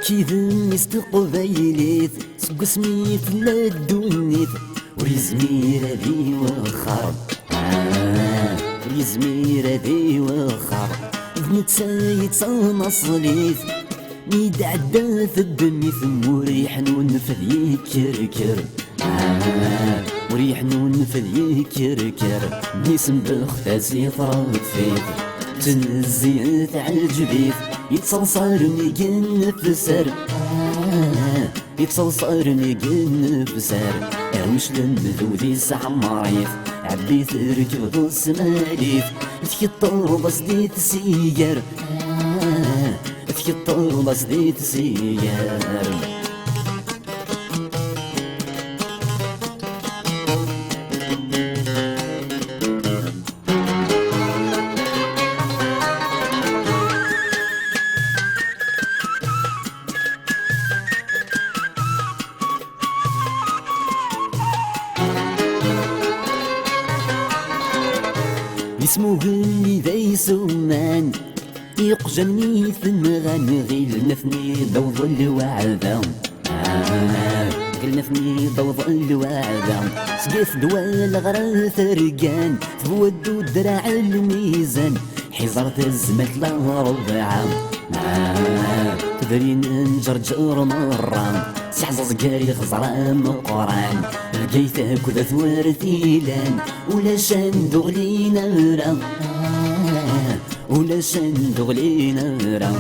كيذن يستقبيليت سق سميت لا الدنيت وريزمير ذي وخر ريزمير ذي وخر ذنت سايت صنصليت ميد عداث الدميث مريح نونفذ يكركر مريح نونفذ يكركر نسم بختاسي فرفيت تنزيت عالجبيث يتصلصرني جنفسر يتصلصرني جنفسر اوش لنذوذي سعمريث عبيت ركب السماليث تكطر بصديت سيجر تكطر بصديت سيجر اسمه اللي ذا يسمان يقجني ثنغان غيل نثني ضوض الوعدة غيل نثني ضوض الوعدة سقيف دوال غرا ثرقان تبودو دراع الميزان حزرت الزمت لا ربعة تدرين نجرجر مرة سحزز قاري خزرة مقران لقيتك وذا ثوار ثيلان ولا شندغ لي نرى ولا شندغ لي نرى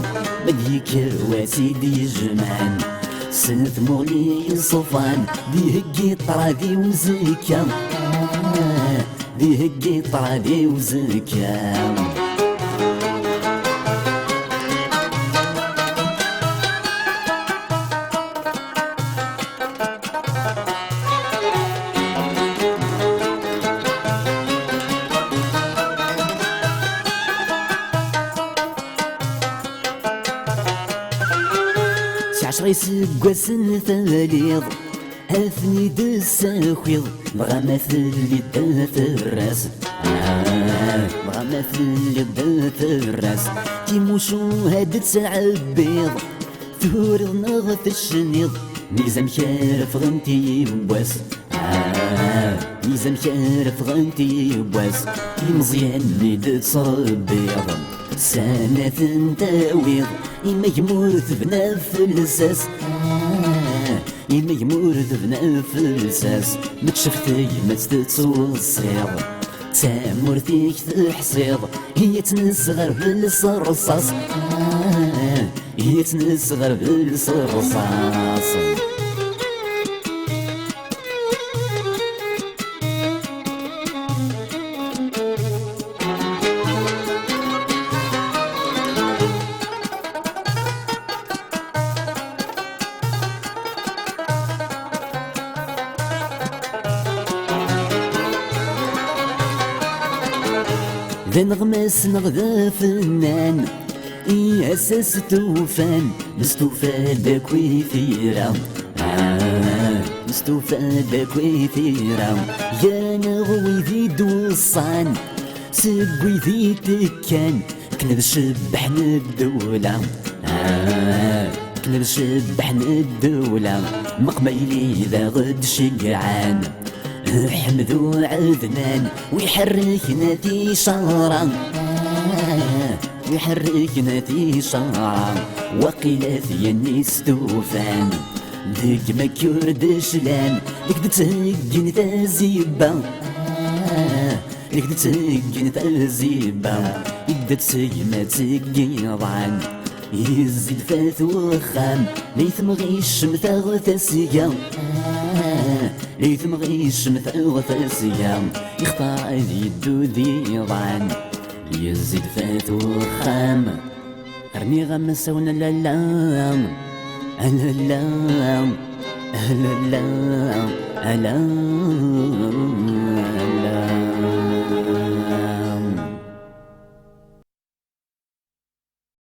بديك واسيدي جمان سنت مغلي صفان ديهكي طرادي وزكا ديهكي طرادي وزكا عشري سقوسن ثاليض هاثني دساخيض بغا مثل اللي دات الراس بغا مثل اللي دات الراس كيمو شوهد تعبيض ثورض نغث الشنيض ميزان كارف غنتي بواس ميزان كارف غنتي بواس مزيان اللي دتصربيض سنة تاويض إما يمورث بنا فلساس إما يمورث بنا فلساس متشفتي ما تتصوصيض تامورتيك تحصيض هي تنصغر بالصرصاص هي تنصغر بالصرصاص ذا نغمس نغذا فنان اساس توفان مستوفى داك ويثيرا مستوفى داك ويثيرا يا نغوي ذي دوصان سقوي ذي تكان كنا شبحنا الدولة كنا شبحنا الدولة مقبيلي ذا غد شقعان حمدو عدنان ويحركنا تيشارا ويحركنا تيشارا وقيلة الناس توفان ذيك ما كردش لان ذيك دتهجن تازيبا ذيك دتهجن تازيبا يقدر تسيما تقيضان يزيد فات وخام ليثم غيش مثاغ تسيا ليثم غيش مثاغ تسيا يختار يدو ذيضان يزيد فات وخام ارني غمس ولا لا لا لا لا لا لا لا